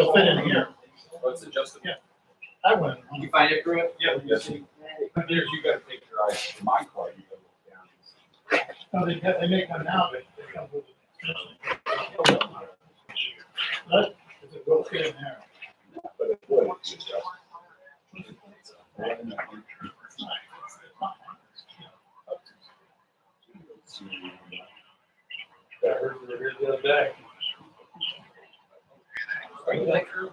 It'll fit in here. What's adjustable? Yeah. I went. You find it, Pruitt? Yeah. Yes. There's, you gotta take your eyes to my car, you gotta look down. No, they make one now, but they come with it. But it will fit in there. But it would, it's adjustable. That hurt the other day. Are you like her?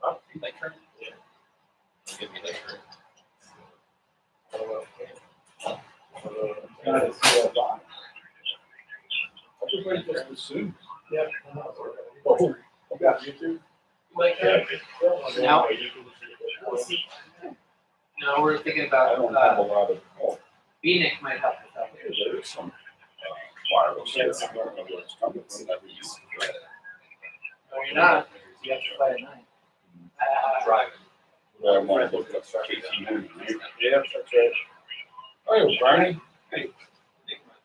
Huh? You like her? Yeah. Give me like her. Everybody just assumes. Yeah. Oh, I got you too. Like that? No. No, we're thinking I about, don't have a lot of, Phoenix might help us out there. there is some wireless. I don't know where it's coming from. No, you're not. You have to play at night. Driving. I want to look up Casey Newman. Yeah, that's right. Oh, Barney. Hey.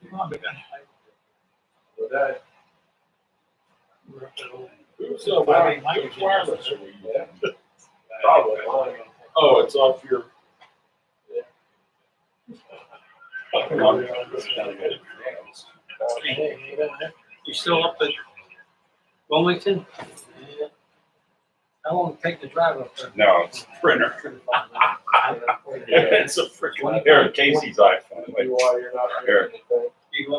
Come on, big guy. With that. Who's wireless? Probably. Oh, it's off your. You still up at Wilmington? How long did it take to drive up there? No, it's a printer. It's a freaking, here, Casey's iPhone. Wait, here,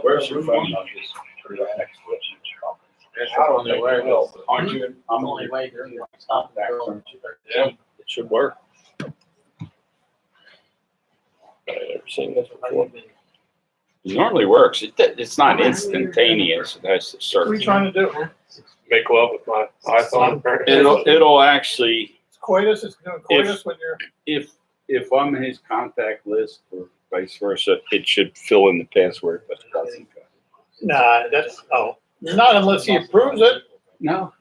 where's your phone? I'll just put it right next to it. I don't know where it is. Aren't you? I'm The only way to stop that. Yeah, it should work. I've never seen this before. It normally works. It's not instantaneous. It has to What are search. you trying to do? Make love with my iPhone. It'll actually, It's coitus, it's doing coitus when you're. if I'm in his contact list or vice versa, it should fill in the password, but it doesn't. Nah, that's, oh, not unless he approves it. No.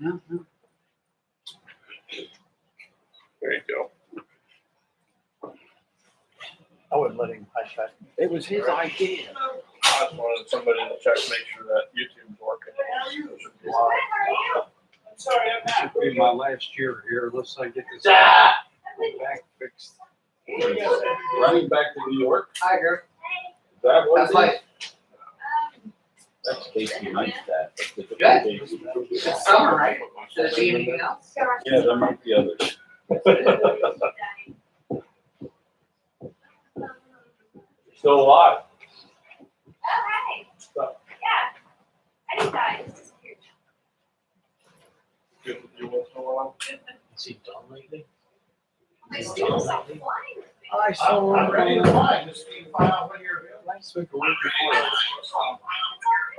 There you go. I wouldn't let him hide that. It was his idea. I just wanted somebody to check, make sure that YouTube's working. Should be my last year here unless I get this Ah! back fixed. Running back to New York, Tiger. is that what That's it like, is? That's Casey Neistat. Good. it's summer, right? Should it be anything else? Yeah, there might be others. Still alive. Alright. Yeah. I didn't die. It's just weird. Good with you once in a while. Is he done lately? My students are flying. I I'm ready to fly, just need to find out when you're available. Last week, a week before.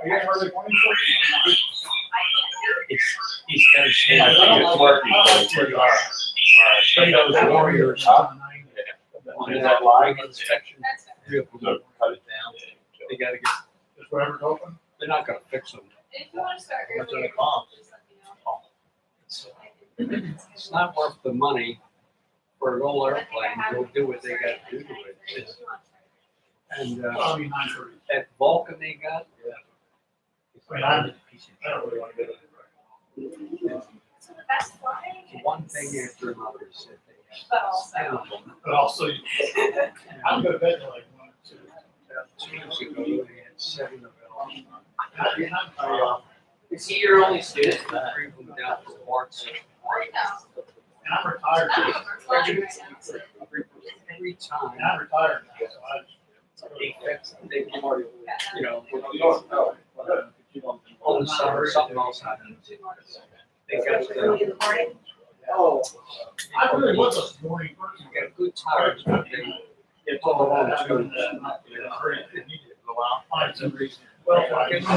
Are you early morning? He's got his I hand. don't It's know. working. I like to, He knows warriors. Huh? On Is that live? inspection, That's vehicle, No, cut it down. They gotta get, Is whatever's open? they're not gonna fix them. If you want to start What's earlier, it cost? just let me know. It's not worth the money for an old airplane. They'll do what they gotta do to it. And, I'll be 9:30. that Vulcan they got. I mean, I don't really want to get it. So the best flying. One thing after another, said they But had. also. But also, I'm going to bed till like 1 or 2. 2 years ago, they had 7 of them. Is he your only student? Three of them down to March. I know. And I'm retired. I'm flying right now. Every time. And I'm retired now, so They fix, they, you know, all of a sudden, something else happens. They got In the morning. Oh. I really was a morning person. You got good tires, but they, it's all wrong too. Find some reason. It's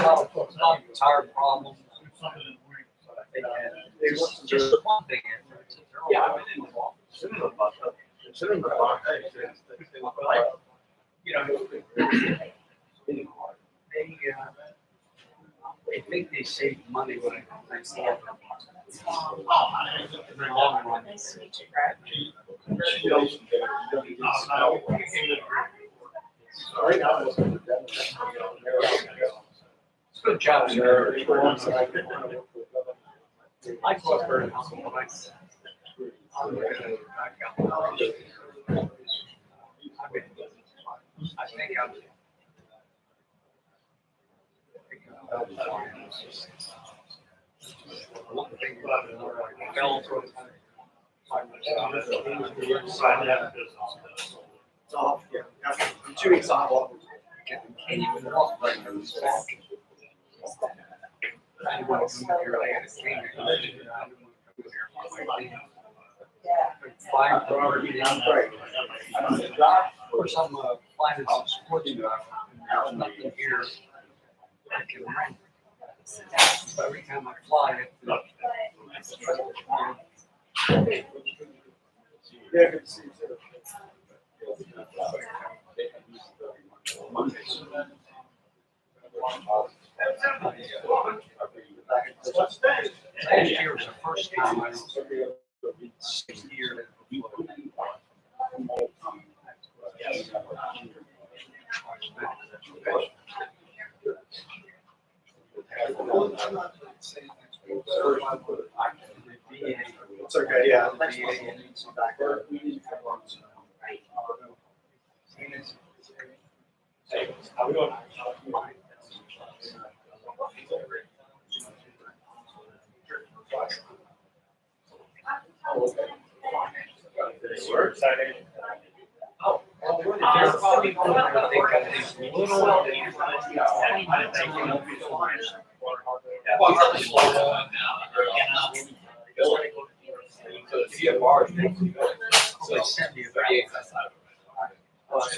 not tire problems. Something in the morning. They had, they were just one thing. Yeah. You know, they think they save money when I see it. In the long run. Nice to meet you, Brad. Sorry, I was. It's good job, sir. I go up there and I'm like, I'm looking at it, I think I'm. One thing about it, I fell through. Sign that business. Off, yeah. 2 weeks off. Can't even walk like those. I didn't want to come here, I had a cane. I didn't want to come here. Flying for our meeting. Of course, I'm flying some sports stuff, and there's nothing here that can rent. So every time I fly, Yeah, good to see you too. last year was the first time I was 6 years. It's okay, yeah. How we doing? We're excited. They're probably going to think of these little. They sent me a video. Well,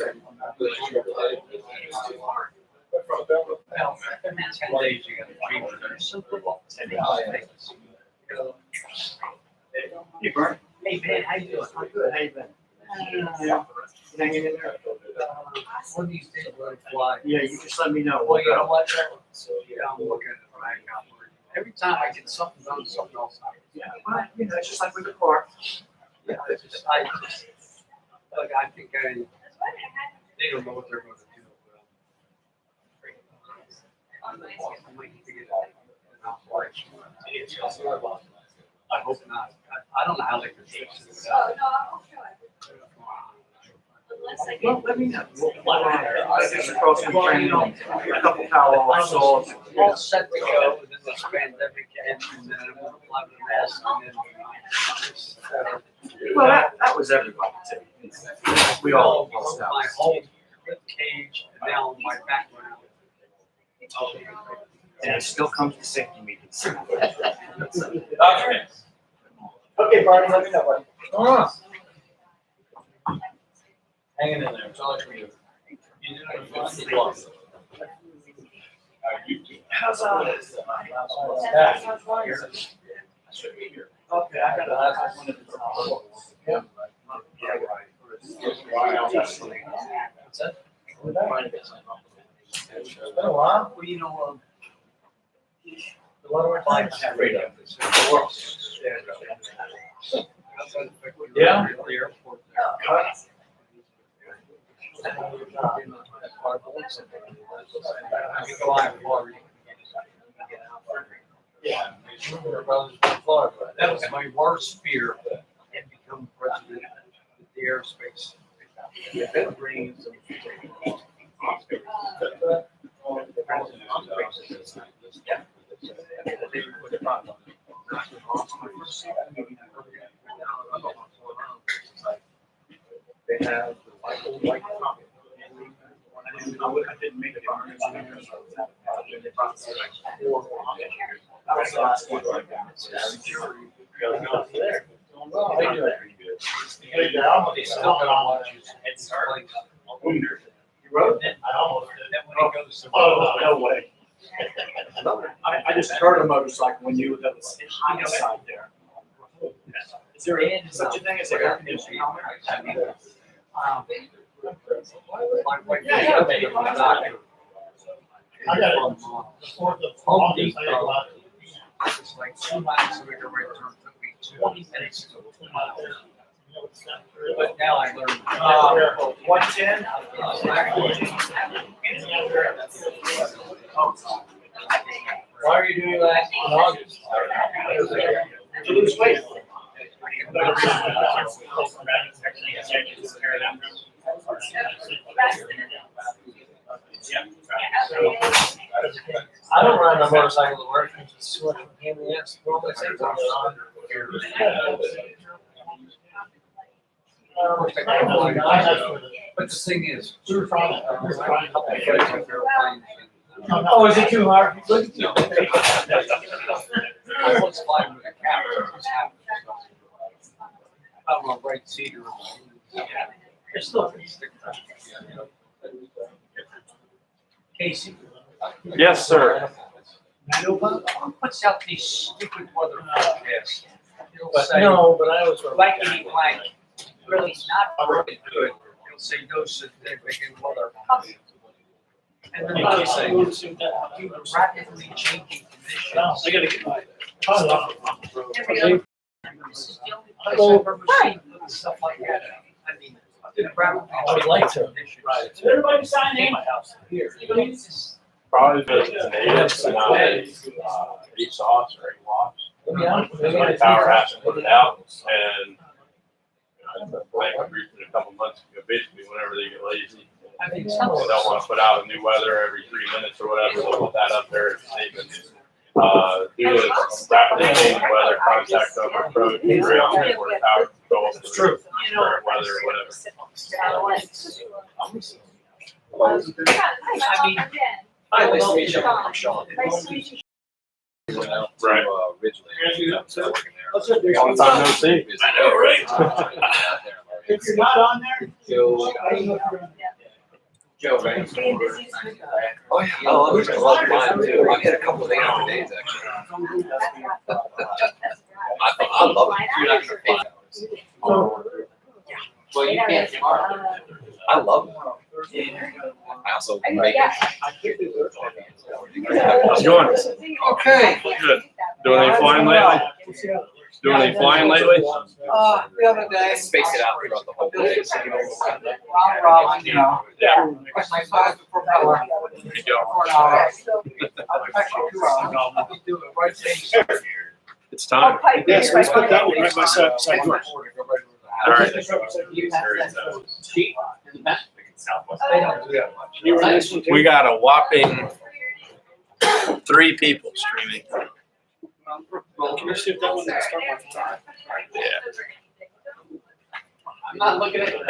every 10 days you got to change their simple. Hey, Bert. Hey, man, how you doing? I'm good. How you been? Hanging in there? One of these days we're gonna fly. Yeah, you just let me know. Well, you know what? Yeah, I'm looking at the right now. Every time I get something done, something else happens. Yeah, well, you know, it's just like with the car. Yeah, I just, like, I think they don't know what they're gonna do. I'm waiting to get an operation. I hope not. I don't know how they can fix it. Oh, no, I'll show it. Unless I Well, get. let me know. I just across the training on a couple power off saws. All set to go, and then this pandemic ends, and then I'm gonna fly with a mask, and then. Well, that was everybody too. We all lost out. My whole rib cage, and now my background. And it still comes to safety meetings. Okay, Barney, let me know, buddy. Hanging in there, it's all for you. How's Okay, I got to ask one of the. Yeah. What's that? It's been a while. Well, you know, A lot of our time. yeah, the airport there. Yeah. That was my worst fear, and become president of the airspace. If it rains. They have the white top. I didn't make it. That was the last one. How you doing? Hey, down. They still gotta watch his head start. You wrote it? I almost did. Then when he goes to. Oh, no way. I just heard a motorcycle when you, that was high side there. Is there such a thing as an air conditioning helmet? My wife. Yeah, yeah. I got it. Before the Home August, I had a Depot. lot. It's like 2 miles away to right turn, took me 20 minutes to go 2 miles. But now I learned. 110? Why are you doing that in August? To lose weight. I don't ride my motorcycle to work, it's just what a pain in the ass. Well, my same time, but the thing is, Oh, is it too hard? no. I was flying with a cat, it just happened. I'm on right cedar. It's still pretty stick. Casey. Yes, sir. Who puts out these stupid weather forecasts? It'll say, No, but I was. blankety blank, really not really good. It'll say no significant weather. And then it'll say, rapidly changing conditions. I gotta get my. Stuff like that. I mean, rapidly I would like to. changing Right. conditions. Everybody sign in. My house here. Probably the natives nowadays, sauce or lots. Like power has to put it out and I agreed in a couple months ago, basically whenever they get lazy. I think They don't want to put out a new weather every 3 minutes or whatever, they'll put that up there as a statement. Due to rapidly changing weather, contact over approach, ground, or power control. It's true. Current weather or whatever. I mean, Hi, nice to meet you. I'm Sean. Nice to meet you. Right. What's up, dude? Long time no see. I know, right? If you're not on there. I don't know if you're on. Joe, right? Being busy. Oh, yeah. Oh, I love mine too. I've had a couple of days actually. I love it. You're not gonna pay hours. Well, you can't tomorrow. I love it. I also make it. How's it going? Okay. Good. Doing any flying lately? Doing any flying lately? The other day. Space it out throughout the whole day. Round robin, you know. Yeah. Push my size before power. There you go. For an hour. Actually, 2 hours. we do it right thing. It's time. Yes, let's put that one right by side door. All right. They don't do that much. You run this one too? We got a whopping 3 people streaming. Can you see if that one will start with time? Yeah. I'm not looking at it.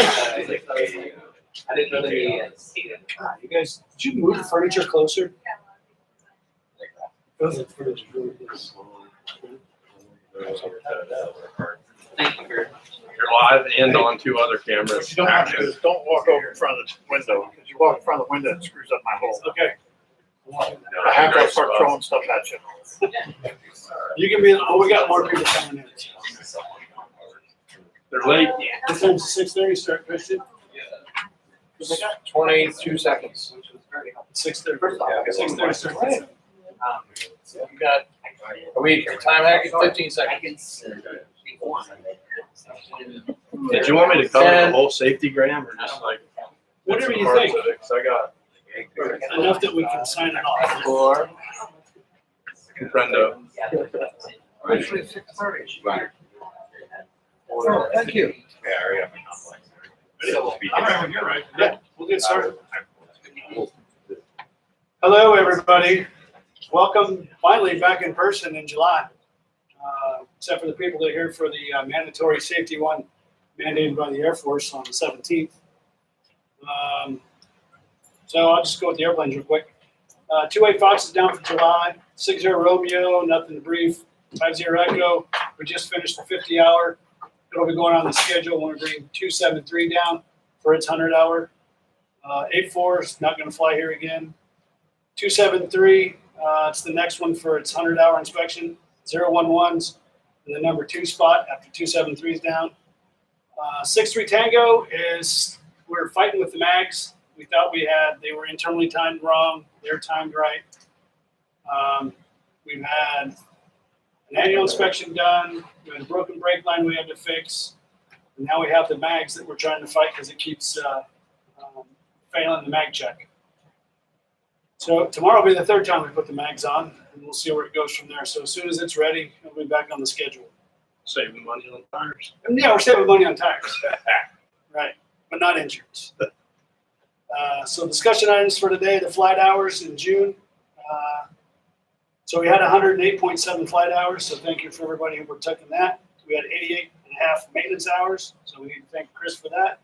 I didn't really see it. You guys, did you move the furniture closer? Those furniture really is. Thank you very much. You're live and on 2 other cameras. What you don't want to do is don't walk over in front of the window, because you walk in front of the window, it screws up my whole. Okay. I have to start throwing stuff at you. You can be, oh, we got more people coming in. They're late. What time's 6:30 start, Christian? 22 seconds. 6:30. 6:30 start. You got, are we time hacking 15 seconds? Did you want me to cover the whole safety gram or just like? Whatever you parts think. of it? 'Cause I got Enough that we can sign it off. 4. Comprendo. Actually, 6:30. Right. Oh, thank you. All right, you're right. Yeah, we'll get started. Hello, everybody. Welcome finally back in person in July. Except for the people that are here for the mandatory safety one mandated by the Air Force on the 17th. So I'll just go with the airplanes real quick. 28 Fox is down for July. 60 Romeo, nothing to brief. 50 Echo, we just finished the 50-hour. It'll be going on the schedule. We're going to bring 273 down for its 100-hour. 84 is not going to fly here again. 273, it's the next one for its 100-hour inspection. 011's in the number 2 spot after 273 is down. 63 Tango is, we're fighting with the mags. We thought they were internally timed wrong. They're timed right. We've had an annual inspection done. We had a broken brake line we had to fix. And now we have the mags that we're trying to fight because it keeps failing the mag check. So tomorrow will be the third time we put the mags on, and we'll see where it goes from there. So as soon as it's ready, we'll be back on the schedule. Saving money on tires. And yeah, we're saving money on tires. Right, but not insurance. So discussion items for today, the flight hours in June. So we had 108.7 flight hours, so thank you for everybody who partook in that. We had 88.5 maintenance hours, so we need to thank Chris for that.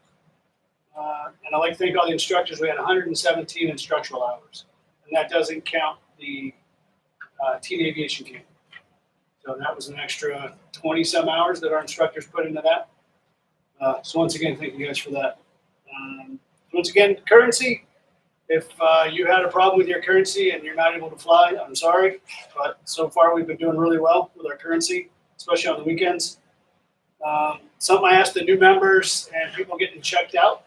And I'd like to thank all the instructors. We had 117 instructional hours, and that doesn't count the teen aviation camp. So that was an extra 20-some hours that our instructors put into that. So once again, thank you guys for that. Once again, currency. If you had a problem with your currency and you're not able to fly, I'm sorry. But so far, we've been doing really well with our currency, especially on the weekends. Something I asked the new members and people getting checked out.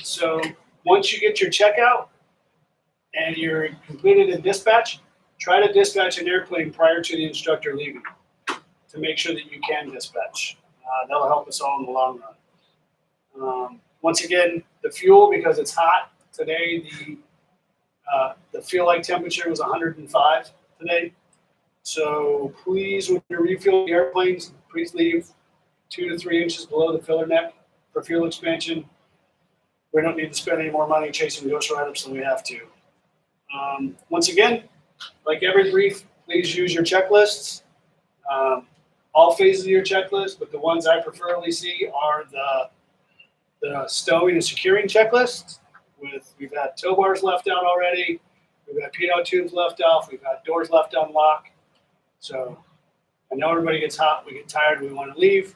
So once you get your checkout and you're completed in dispatch, try to dispatch an airplane prior to the instructor leaving to make sure that you can dispatch. That'll help us all in the long run. Once again, the fuel, because it's hot today, the feel-like temperature was 105 today. So please, when you're refueling the airplanes, please leave 2 to 3 inches below the filler neck for fuel expansion. We don't need to spend any more money chasing ghost write-ups than we have to. Once again, like every brief, please use your checklists. All phases of your checklist, but the ones I preferably see are the stowing and securing checklists. We've had tow bars left out already. We've got peanut tubes left off. We've got doors left unlocked. So I know everybody gets hot. We get tired. We want to leave.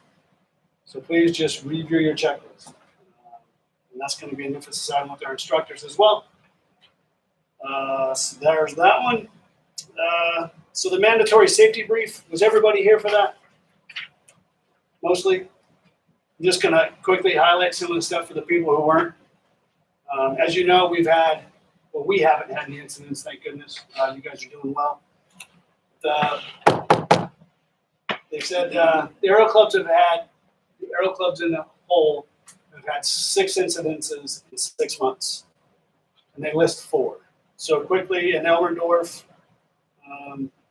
So please just review your checklist. And that's going to be an emphasis item with our instructors as well. So there's that one. So the mandatory safety brief, was everybody here for that? Mostly. I'm just going to quickly highlight some of the stuff for the people who weren't. As you know, we haven't had any incidents, thank goodness. You guys are doing well. They said the Aero clubs in the whole have had 6 incidences in 6 months, and they list 4. So quickly, in Elmerdorf,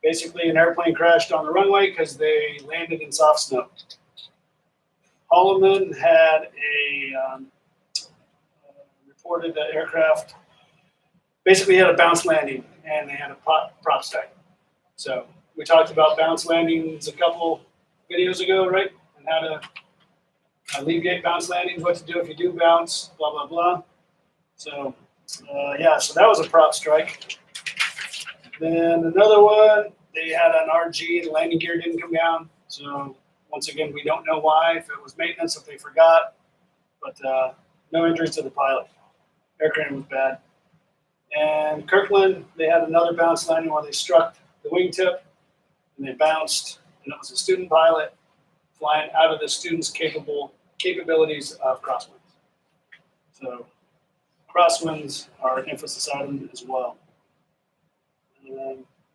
basically an airplane crashed on the runway because they landed in soft snow. Holloman had reported that aircraft basically had a bounce landing and they had a prop stack. So we talked about bounce landings a couple videos ago, right? And how to alleviate bounce landings, what to do if you do bounce, blah, blah, blah. So, so that was a prop strike. Then another one, they had an RG, the landing gear didn't come down. So once again, we don't know why, if it was maintenance, if they forgot, but no injuries to the pilot. Aircraft was bad. And Kirkland, they had another bounce landing where they struck the wingtip and they bounced, and it was a student pilot flying out of the student's capabilities of crosswinds. So crosswinds are an emphasis item as well.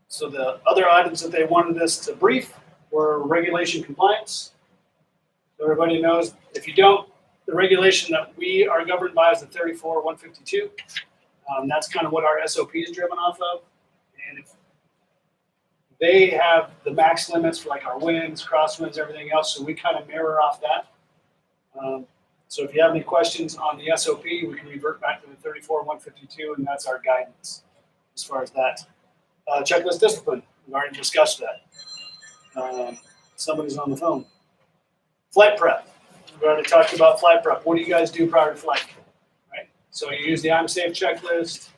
So the other items that they wanted us to brief were regulation compliance. So everybody knows, if you don't, the regulation that we are governed by is the 34-152. That's kind of what our SOP is driven off of. And if they have the max limits for like our winds, crosswinds, everything else, so we kind of mirror off that. So if you have any questions on the SOP, we can revert back to the 34-152, and that's our guidance as far as that. Checklist discipline, we've already discussed that. Somebody's on the phone. Flight prep. We already talked about flight prep. What do you guys do prior to flight? Right. So you use the I'm safe checklist,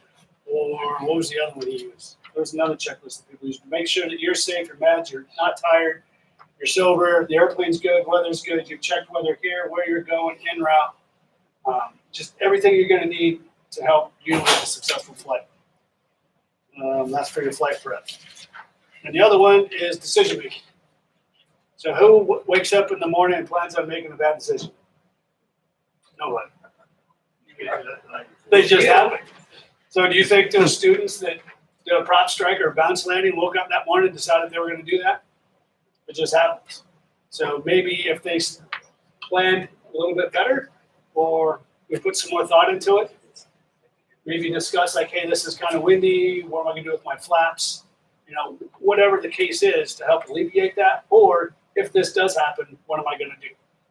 or what was the other one you used? There's another checklist that people use to make sure that you're safe, your meds, you're not tired, you're sober, the airplane's good, weather's good, you've checked weather here, where you're going, en route. Just everything you're going to need to help you with a successful flight. That's for your flight prep. And the other one is decision making. So who wakes up in the morning and plans on making a bad decision? Nobody. They just happen. So do you think those students that did a prop strike or a bounce landing woke up that morning and decided they were going to do that? It just happens. So maybe if they planned a little bit better, or we put some more thought into it, maybe discuss like, hey, this is kind of windy, what am I gonna do with my flaps? You know, whatever the case is to help alleviate that, or if this does happen, what am I gonna do?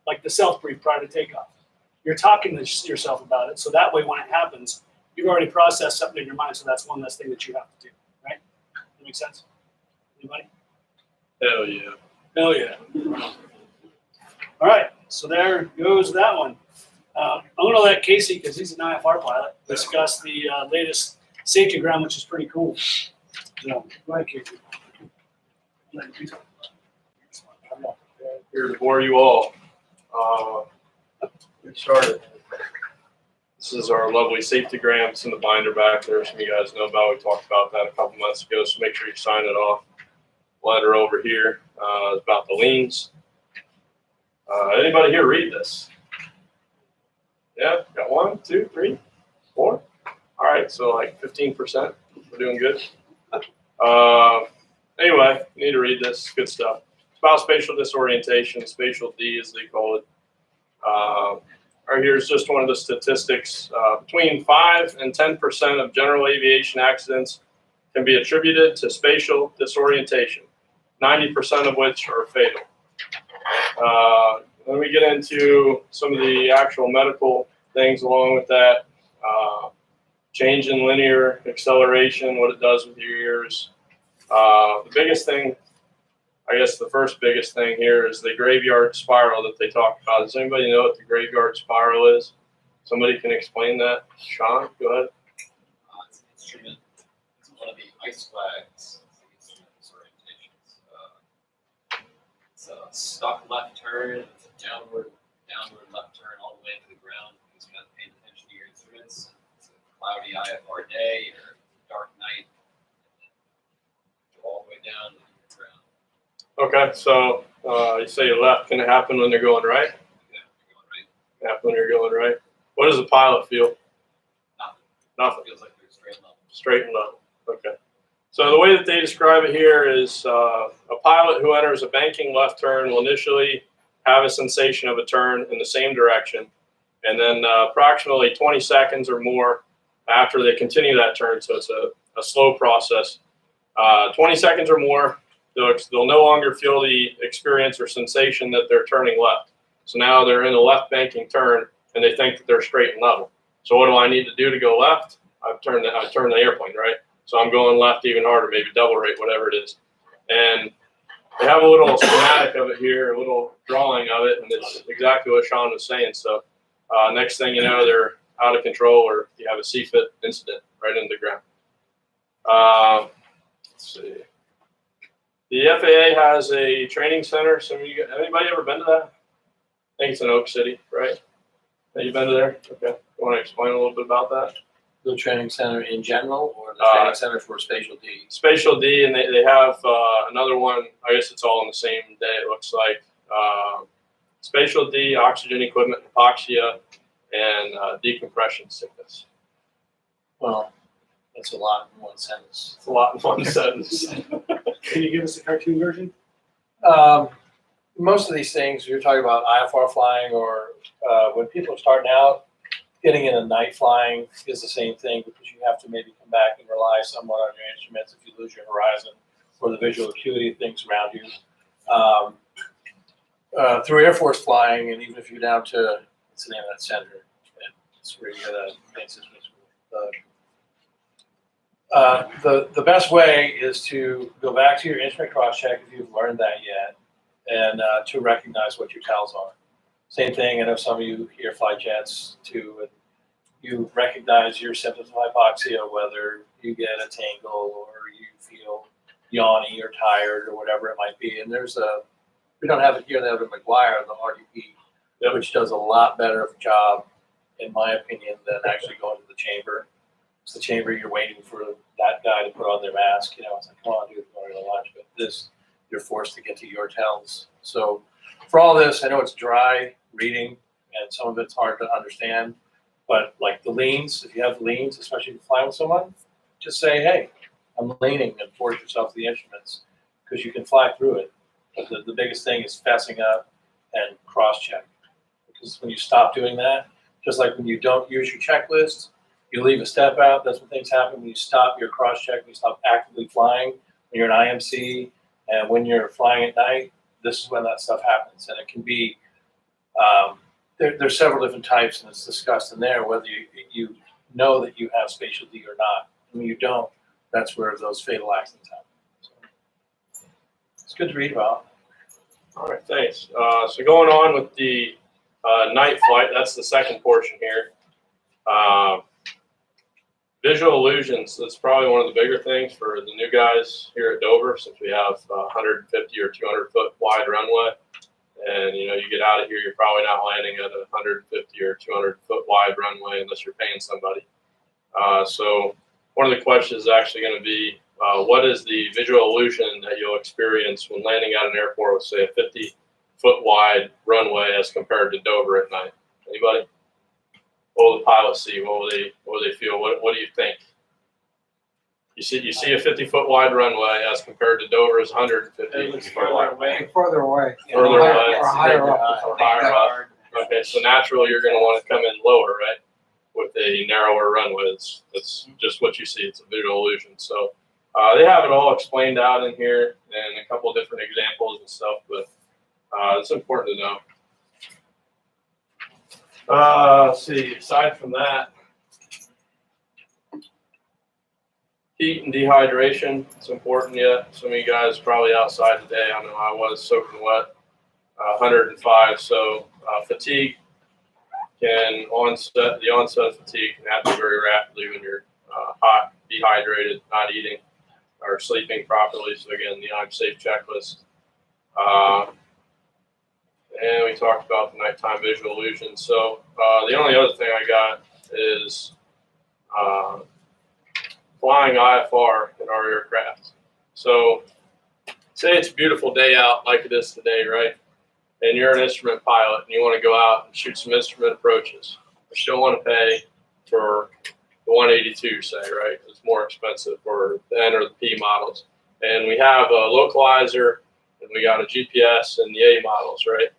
Like the self-brief prior to takeoff. You're talking to yourself about it, so that way when it happens, you've already processed something in your mind, so that's one less thing that you have to do, right? That make sense? Anybody? Hell yeah. Hell yeah. All right, so there goes that one. I'm gonna let Casey, because he's an IFR pilot, discuss the latest safety ground, which is pretty cool. So, go ahead, Casey. Here to bore you all. Get started. This is our lovely safety gram. It's in the binder back there. Some of you guys know about. We talked about that a couple months ago, so make sure you sign it off. Letter over here is about the liens. Anybody here read this? Yeah, got 1, 2, 3, 4. All right, so like 15%. We're doing good. Anyway, you need to read this. Good stuff. It's about spatial disorientation, spatial D as they call it. Right here is just one of the statistics. Between 5 and 10% of general aviation accidents can be attributed to spatial disorientation, 90% of which are fatal. Then we get into some of the actual medical things along with that. Change in linear acceleration, what it does with your ears. The biggest thing, I guess the first biggest thing here is the graveyard spiral that they talk about. Does anybody know what the graveyard spiral is? Somebody can explain that? Sean, go ahead. It's an instrument. It's one of the ice flags. It's a stock left turn. It's a downward left turn all the way to the ground. You just got to pay attention to your instruments. It's a cloudy IFR day or dark night. Go all the way down to the ground. Okay, so you say left. Can it happen when they're going right? Yeah, you're going right. Can it happen when you're going right? What does the pilot feel? Nothing. It feels like they're straight level. Straight and level. Okay. So the way that they describe it here is a pilot who enters a banking left turn will initially have a sensation of a turn in the same direction, and then approximately 20 seconds or more after they continue that turn, so it's a slow process, 20 seconds or more, they'll no longer feel the experience or sensation that they're turning left. So now they're in a left banking turn, and they think that they're straight and level. So what do I need to do to go left? I've turned the airplane, right? So I'm going left even harder, maybe double rate, whatever it is. And they have a little schematic of it here, a little drawing of it, and it's exactly what Sean was saying. So next thing you know, they're out of control, or you have a CFIT incident right into the ground. Let's see. The FAA has a training center. Anybody ever been to that? I think it's in Oak City, right? Have you been to there? Okay. You want to explain a little bit about that? The training center in general, or the training center for Spatial D? Spatial D, and they have another one. I guess it's all on the same day, it looks like. Spatial D, oxygen equipment, hypoxia, and decompression sickness. Well, that's a lot in one sentence. It's a lot in one sentence. Can you give us a cartoon version? Most of these things, you're talking about IFR flying, or when people are starting out, getting in a night flying is the same thing, because you have to maybe come back and rely somewhat on your instruments if you lose your horizon or the visual acuity of things around you. Through Air Force flying, and even if you're down to, what's the name of that center? It's where you get a fancy the best way is to go back to your instrument cross check if you've learned that yet, and to recognize what your tells are. Same thing, I know some of you here fly jets too, and you recognize your symptoms of hypoxia, whether you get a tingle or you feel yawny or tired or whatever it might be. And we don't have it here, they have it at McGuire, the RDP, which does a lot better of a job, in my opinion, than actually going to the chamber. It's the chamber, you're waiting for that guy to put on their mask. You know, it's like, come on, dude, we're going to lunch. But this, you're forced to get to your tells. So for all this, I know it's dry reading, and some of it's hard to understand. But like the leans, if you have leans, especially if you fly with someone, just say, hey, I'm leaning, and force yourself to the instruments, because you can fly through it. But the biggest thing is fessing up and cross-check. Because when you stop doing that, just like when you don't use your checklist, You leave a step out, that's when things happen. When you stop your cross-check, when you stop actively flying, when you're an IMC, and when you're flying at night, this is when that stuff happens. And it can be, there's several different types, and it's discussed in there whether you know that you have spatial D or not. When you don't, that's where those fatal accidents happen. So, it's good to read about. All right, thanks. So going on with the night flight, that's the second portion here. Visual illusions, that's probably one of the bigger things for the new guys here at Dover, since we have 150 or 200 foot wide runway. And you know, you get out of here, you're probably not landing at a 150 or 200 foot wide runway unless you're paying somebody. So one of the questions is actually going to be, what is the visual illusion that you'll experience when landing at an airport with, say, a 50 foot wide runway as compared to Dover at night? Anybody? What will the pilot see? What will they feel? What do you think? You see a 50 foot wide runway as compared to Dover's 150 foot wide. Further away. Further away. Or higher up. Or higher up. Okay, so naturally you're going to want to come in lower, right? With a narrower runway. It's just what you see. It's a visual illusion. So they have it all explained out in here and a couple of different examples and stuff, but it's important to know. Let's see, aside from that, heat and dehydration, it's important yet. Some of you guys probably outside today. I know I was soaking wet, 105. So fatigue the onset of fatigue can happen very rapidly when you're hot, dehydrated, not eating, or sleeping properly. So again, the I'm safe checklist. And we talked about the nighttime visual illusion. So the only other thing I got is flying IFR in our aircraft. So say it's a beautiful day out like it is today, right? And you're an instrument pilot and you want to go out and shoot some instrument approaches. You still want to pay for the 182, say, right? It's more expensive for the N or the P models. And we have a localizer and we got a GPS and the A models, right?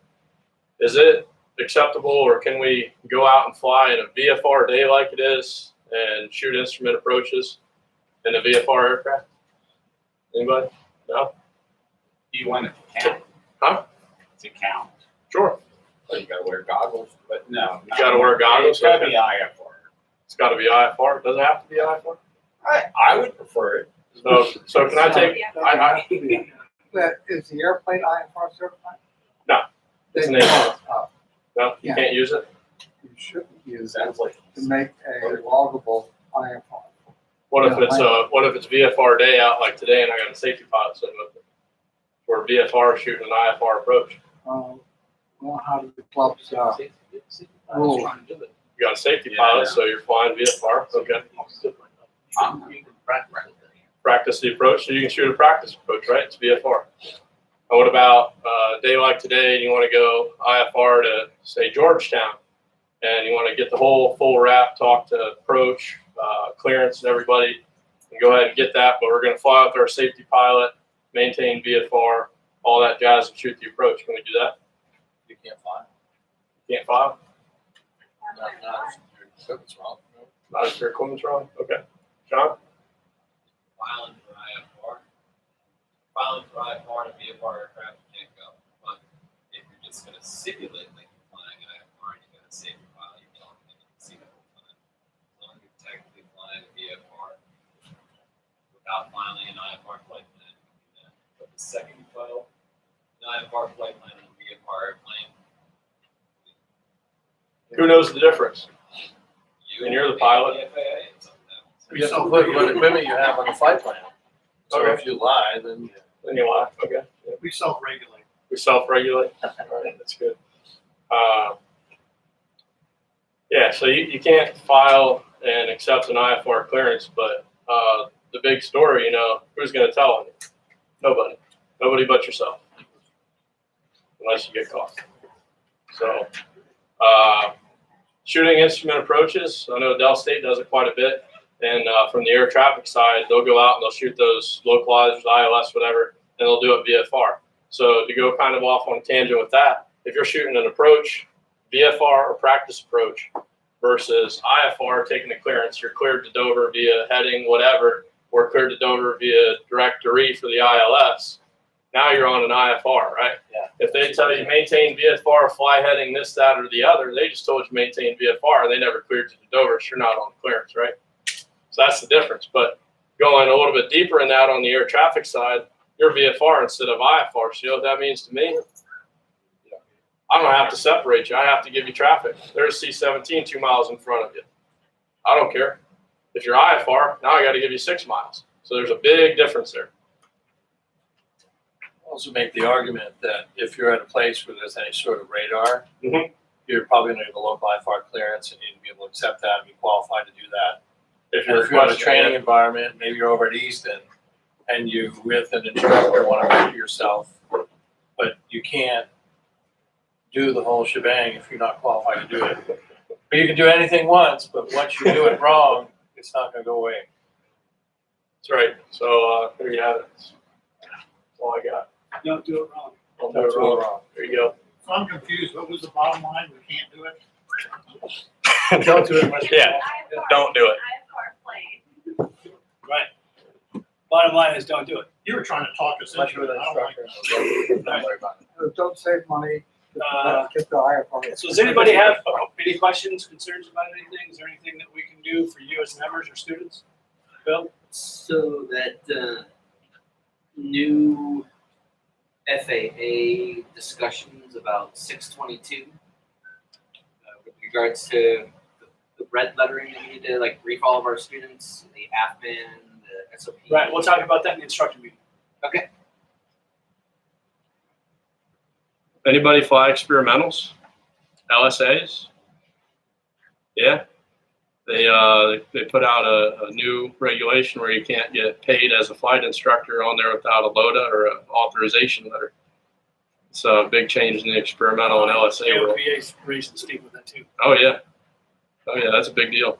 Is it acceptable, or can we go out and fly in a VFR day like it is and shoot instrument approaches in a VFR aircraft? Anybody? No? Do you want it to count? Huh? To count. Sure. So you gotta wear goggles, but no. You gotta wear goggles? It's gotta Okay. be IFR. It's got to be IFR. Does it have to be IFR? I would prefer it. So can I take? But is the airplane IFR certified? No. It's an They- A. Oh, No, you Yeah. can't use it. You shouldn't use it Sounds like. to make a loggable IFR. What if it's VFR day out like today and I got a safety pilot sitting with me? Or VFR shooting an IFR approach. Well, how do the clubs, rules? You got a safety pilot, so you're flying VFR. Okay. Practice the approach, so you can shoot a practice approach, right? It's VFR. And what about a day like today and you want to go IFR to, say, Georgetown, and you want to get the whole full wrap, talk to approach, clearance and everybody, and go ahead and get that, but we're going to fly with our safety pilot, maintain VFR, all that jazz, and shoot the approach. Can we do that? You can't fly. Can't fly? Not if your equipment's wrong. Not if your equipment's wrong? Okay. John? Filing for IFR. Filing for IFR and VFR aircraft, you can't go. But if you're just gonna simulate like you're flying IFR and you got a safety file, you don't need to see the whole time. As long as you're technically flying a VFR without filing an IFR flight plan, you can do that. But the second you file an IFR flight plan and a VFR airplane, Who knows the difference? you And you're the and pilot? The FAA, it's something else. You have to put what equipment you have on the flight plan. So Okay. if you lie, then Then you lie. Okay. Yeah. We self-regulate. We self-regulate. All right, that's good. Yeah, so you can't file and accept an IFR clearance, but the big story, who's going to tell on you? Nobody. Nobody but yourself, unless you get caught. So shooting instrument approaches, I know Dell State does it quite a bit. And from the air traffic side, they'll go out and they'll shoot those localizers, ILS, whatever, and they'll do it VFR. So to go kind of off on a tangent with that, if you're shooting an approach, VFR or practice approach, versus IFR taking the clearance. You're cleared to Dover via heading, whatever, or cleared to Dover via directory for the ILS. Now you're on an IFR, right? Yeah. If they tell you maintain VFR, fly heading this, that, or the other, they just told you maintain VFR, and they never cleared you to Dover, so you're not on clearance, right? So that's the difference. But going a little bit deeper in that on the air traffic side, you're VFR instead of IFR. So you know what that means to me? I don't have to separate you. I have to give you traffic. There's C-17 2 miles in front of you. I don't care. If you're IFR, now I got to give you 6 miles. So there's a big difference there. Also make the argument that if you're at a place where there's any sort of radar, Mhm. you're probably going to get a local IFR clearance and you need to be able to accept that and be qualified to do that. If And you're if you're in a training environment, maybe you're over at Easton and you with an instructor want to measure yourself, but you can't do the whole shebang if you're not qualified to do it. But you can do anything once, but once you do it wrong, it's not going to go away. That's right. So there you have it. That's all I got. Don't do it wrong. Don't do it wrong. There you go. So I'm confused. What was the bottom line? We can't do it? Don't do it unless you Yeah. Don't do it. Right. Bottom line is don't do it. You were trying to talk us unless into you're it. an I don't like instructor. Don't worry about it. Don't save money, Uh, get the IFR. So does anybody have any questions, concerns about anything? Is there anything that we can do for you as members or students? Bill? So that new FAA discussions about 622 with regards to the red lettering that we need to like brief all of our students, the AFBIN, the SOP. Right, we'll talk about that in the instructor meeting. Okay. Anybody fly experimentals? LSAs? Yeah. They put out a new regulation where you can't get paid as a flight instructor on there without a LODA or an authorization letter. It's a big change in the experimental and LSA world. AOPA's raising steep with that too. Oh yeah. Oh yeah, that's a big deal.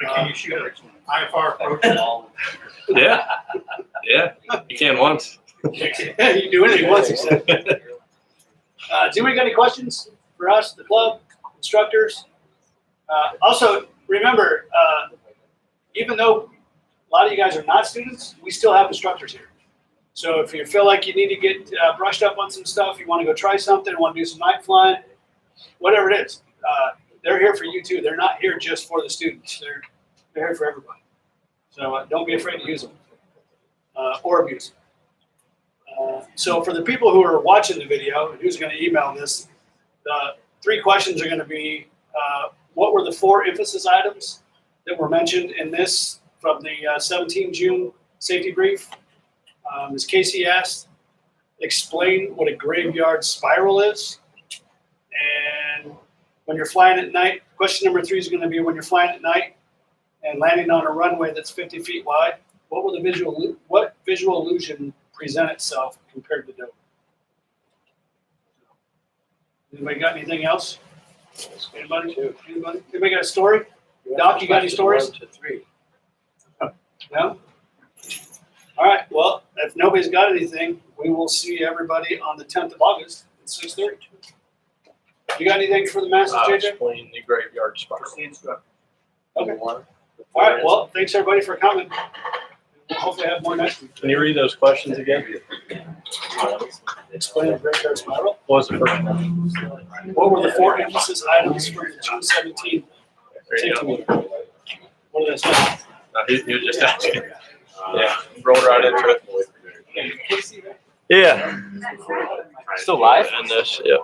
But can you shoot an IFR approach? Yeah. Yeah. You can once. You do anything once, he said. Does anybody got any questions for us, the club, instructors? Also, remember, even though a lot of you guys are not students, we still have instructors here. So if you feel like you need to get brushed up on some stuff, you want to go try something, want to do some night flying, whatever it is, they're here for you too. They're not here just for the students. They're here for everybody. So don't be afraid to use them or abuse them. So for the people who are watching the video and who's going to email this, the 3 questions are going to be, what were the 4 emphasis items that were mentioned in this from the 17 June safety brief? As Casey asked, explain what a graveyard spiral is. And when you're flying at night, question number 3 is going to be when you're flying at night and landing on a runway that's 50 feet wide, what visual illusion present itself compared to Dover? Anybody got anything else? Anybody? Anybody? Anybody got a story? Doc, you got any stories? 1 to 3. No? All right, well, if nobody's got anything, we will see everybody on the 10th of August at 6:30. You got anything for the masses, JJ? Explain the graveyard spiral. Okay. All right, well, thanks everybody for coming. We'll hopefully have more next week. Can you read those questions again? Explain the graveyard spiral. What was the first one? What were the 4 emphasis items for the June 17th There you safety go. meeting? What did I say? He was just asking. Yeah, rolled right into it. Yeah. Still live? And this, yeah.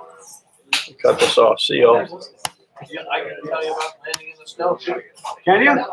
Cut this off. See y'all. I can tell you about landing in the snow. Can you?